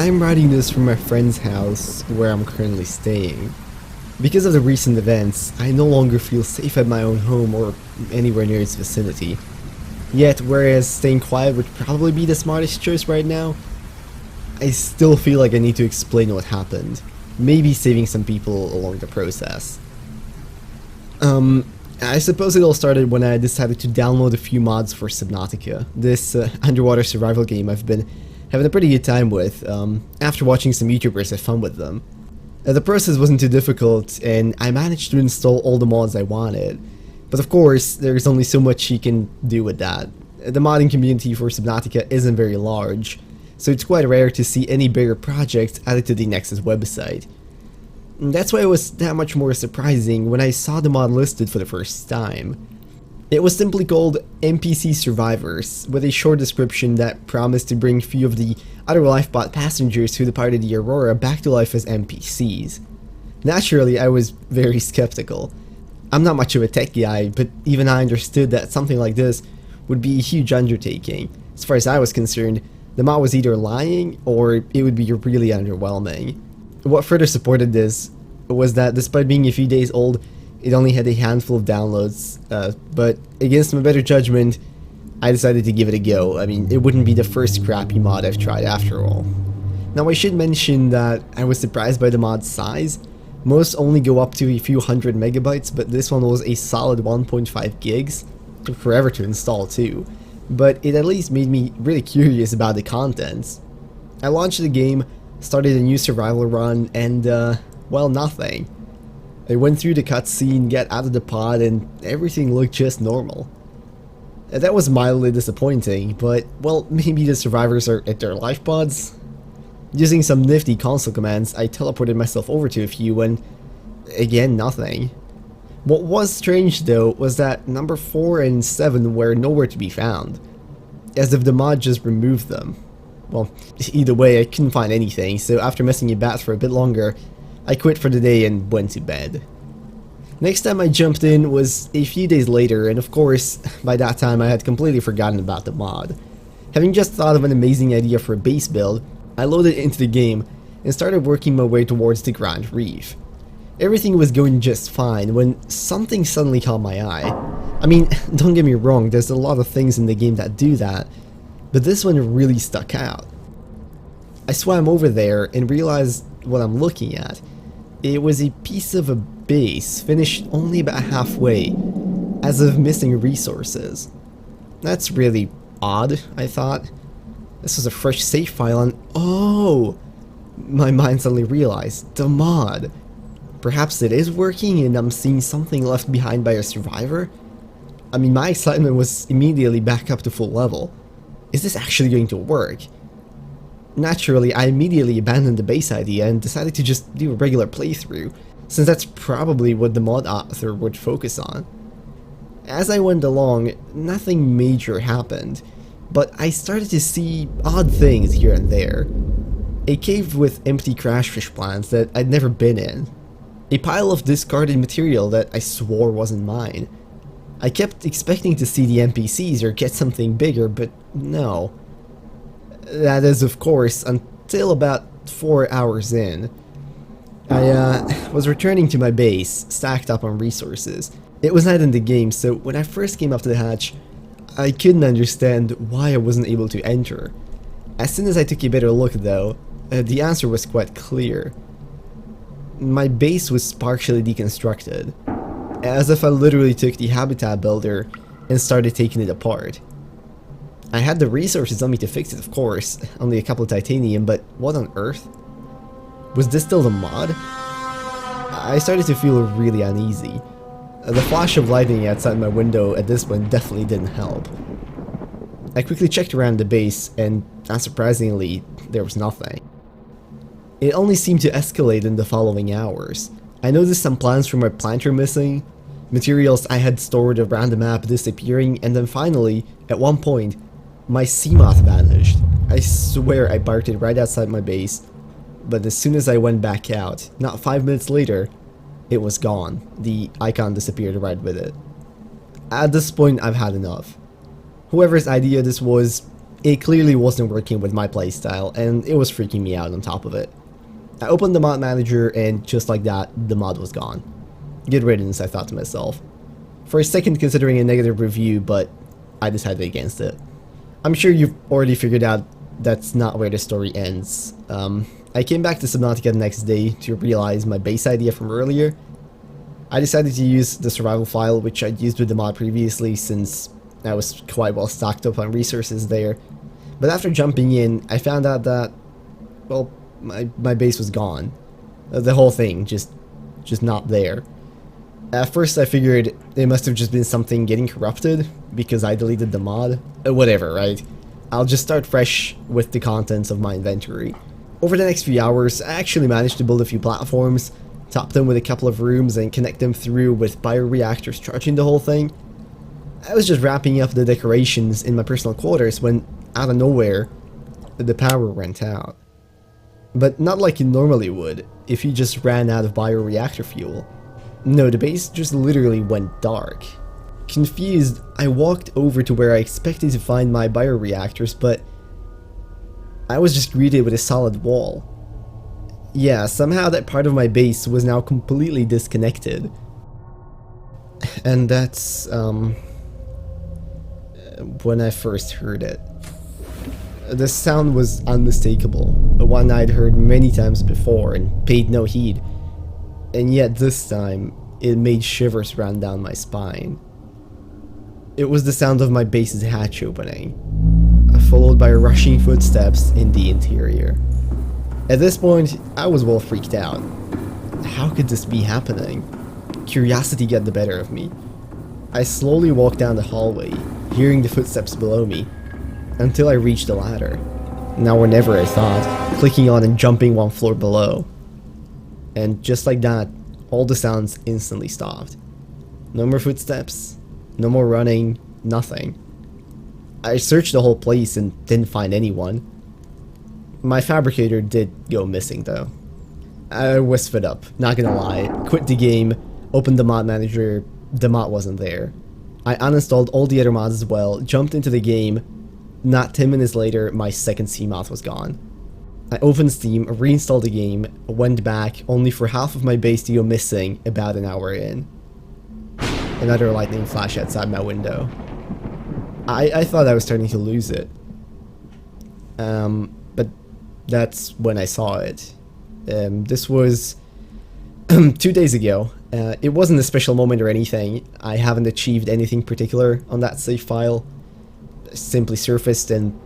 I'm writing this from my friend's house where I'm currently staying. Because of the recent events, I no longer feel safe at my own home or anywhere near its vicinity. Yet, whereas staying quiet would probably be the smartest choice right now, I still feel like I need to explain what happened, maybe saving some people along the process. I suppose it all started when I decided to download a few mods for Subnautica, this underwater survival game I've been having a pretty good time with, after watching some YouTubers have fun with them. The process wasn't too difficult, and I managed to install all the mods I wanted. But of course, there's only so much you can do with that. The modding community for Subnautica isn't very large, so it's quite rare to see any bigger projects added to the Nexus website. And that's why it was that much more surprising when I saw the mod listed for the first time. It was simply called NPC Survivors, with a short description that promised to bring few of the other lifebot passengers who departed the Aurora back to life as NPCs. Naturally, I was very skeptical. I'm not much of a tech guy, but even I understood that something like this would be a huge undertaking. As far as I was concerned, the mod was either lying or it would be really underwhelming. What further supported this was that despite being a few days old, it only had a handful of downloads, but against my better judgment, I decided to give it a go. I mean, it wouldn't be the first crappy mod I've tried after all. Now I should mention that I was surprised by the mod's size. Most only go up to a few hundred megabytes, but this one was a solid 1.5 gigs. Took forever to install too, but it at least made me really curious about the contents. I launched the game, started a new survival run, and well, nothing. I went through the cutscene, got out of the pod, and everything looked just normal. That was mildly disappointing, but well, maybe the survivors are at their life pods? Using some nifty console commands, I teleported myself over to a few and again, nothing. What was strange though was that number 4 and 7 were nowhere to be found, as if the mod just removed them. Well, either way, I couldn't find anything, so after messing about for a bit longer, I quit for the day and went to bed. Next time I jumped in was a few days later, and of course, by that time I had completely forgotten about the mod. Having just thought of an amazing idea for a base build, I loaded it into the game and started working my way towards the Grand Reef. Everything was going just fine when something suddenly caught my eye. I mean, don't get me wrong, there's a lot of things in the game that do that, but this one really stuck out. I swam over there and realized what I'm looking at. It was a piece of a base, finished only about halfway, as if missing resources. That's really odd, I thought. This was a fresh save file and oh! My mind suddenly realized, the mod. Perhaps it is working and I'm seeing something left behind by a survivor? I mean, my excitement was immediately back up to full level. Is this actually going to work? Naturally, I immediately abandoned the base idea and decided to just do a regular playthrough, since that's probably what the mod author would focus on. As I went along, nothing major happened, but I started to see odd things here and there. A cave with empty crashfish plants that I'd never been in. A pile of discarded material that I swore wasn't mine. I kept expecting to see the NPCs or get something bigger, but no. That is, of course, until about 4 hours in. I was returning to my base, stacked up on resources. It was not in the game, so when I first came up to the hatch, I couldn't understand why I wasn't able to enter. As soon as I took a better look though, the answer was quite clear. My base was partially deconstructed, as if I literally took the habitat builder and started taking it apart. I had the resources on me to fix it, of course, only a couple of titanium, but what on earth? Was this still the mod? I started to feel really uneasy. The flash of lightning outside my window at this point definitely didn't help. I quickly checked around the base, and unsurprisingly, there was nothing. It only seemed to escalate in the following hours. I noticed some plants from my planter missing, materials I had stored around the map disappearing, and then finally, at one point, my sea moth vanished. I swear I parked it right outside my base, but as soon as I went back out, not 5 minutes later, it was gone. The icon disappeared right with it. At this point, I've had enough. Whoever's idea this was, It clearly wasn't working with my playstyle, and it was freaking me out on top of it. I opened the mod manager, and just like that, the mod was gone. Good riddance, I thought to myself. For a second considering a negative review, but I decided against it. I'm sure you've already figured out that's not where the story ends. I came back to Subnautica the next day to realize my base idea from earlier. I decided to use the survival file, which I'd used with the mod previously since I was quite well stocked up on resources there. But after jumping in, I found out that, well, my base was gone. The whole thing, just not there. At first I figured it must have just been something getting corrupted because I deleted the mod. Whatever, right? I'll just start fresh with the contents of my inventory. Over the next few hours, I actually managed to build a few platforms, top them with a couple of rooms, and connect them through with bioreactors charging the whole thing. I was just wrapping up the decorations in my personal quarters when, out of nowhere, the power went out. But not like it normally would, if you just ran out of bioreactor fuel. No, the base just literally went dark. Confused, I walked over to where I expected to find my bioreactors, but I was just greeted with a solid wall. Yeah, somehow that part of my base was now completely disconnected. And that's, when I first heard it. The sound was unmistakable, one I'd heard many times before and paid no heed. And yet this time, it made shivers run down my spine. It was the sound of my base's hatch opening, followed by rushing footsteps in the interior. At this point, I was well freaked out. How could this be happening? Curiosity got the better of me. I slowly walked down the hallway, hearing the footsteps below me, until I reached the ladder. Now or never, I thought, clicking on and jumping one floor below. And just like that, all the sounds instantly stopped. No more footsteps, no more running, nothing. I searched the whole place and didn't find anyone. My fabricator did go missing though. I was fed up, not gonna lie. Quit the game, opened the mod manager, the mod wasn't there. I uninstalled all the other mods as well, jumped into the game. Not 10 minutes later, my second CMOD was gone. I opened Steam, reinstalled the game, went back, only for half of my base to go missing about an hour in. Another lightning flash outside my window. I thought I was starting to lose it. But that's when I saw it. This was 2 days ago. It wasn't a special moment or anything. I haven't achieved anything particular on that save file. Simply surfaced and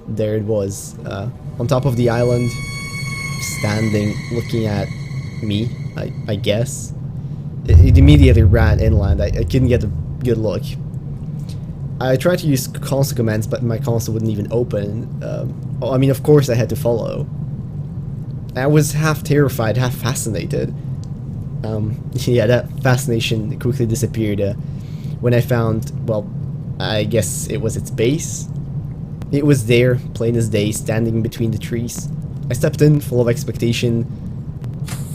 there it was, on top of the island, standing, looking at me, I guess. It immediately ran inland. I couldn't get a good look. I tried to use console commands, but my console wouldn't even open. I mean, of course I had to follow. I was half terrified, half fascinated. Yeah, that fascination quickly disappeared when I found, well, I guess it was its base. It was there, plain as day, standing between the trees. I stepped in, full of expectation,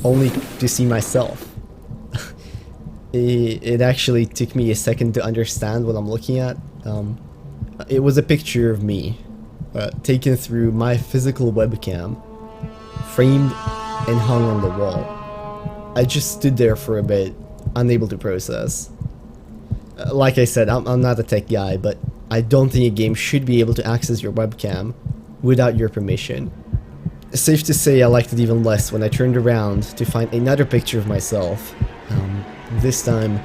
only to see myself. It actually took me a second to understand what I'm looking at. It was a picture of me, taken through my physical webcam, framed and hung on the wall. I just stood there for a bit, unable to process. Like I said, I'm not a tech guy, but I don't think a game should be able to access your webcam without your permission. Safe to say I liked it even less when I turned around to find another picture of myself, this time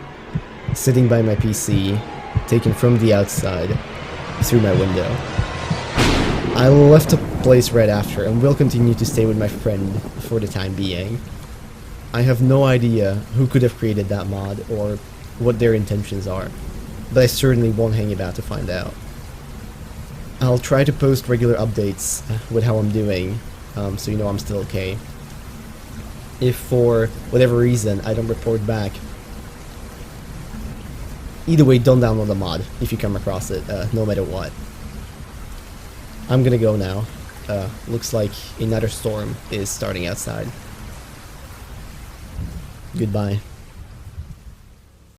sitting by my PC, taken from the outside, through my window. I left the place right after and will continue to stay with my friend for the time being. I have no idea who could have created that mod or what their intentions are, but I certainly won't hang about to find out. I'll try to post regular updates with how I'm doing, so you know I'm still okay. If for whatever reason I don't report back, either way, don't download the mod if you come across it, no matter what. I'm gonna go now. Looks like another storm is starting outside. Goodbye.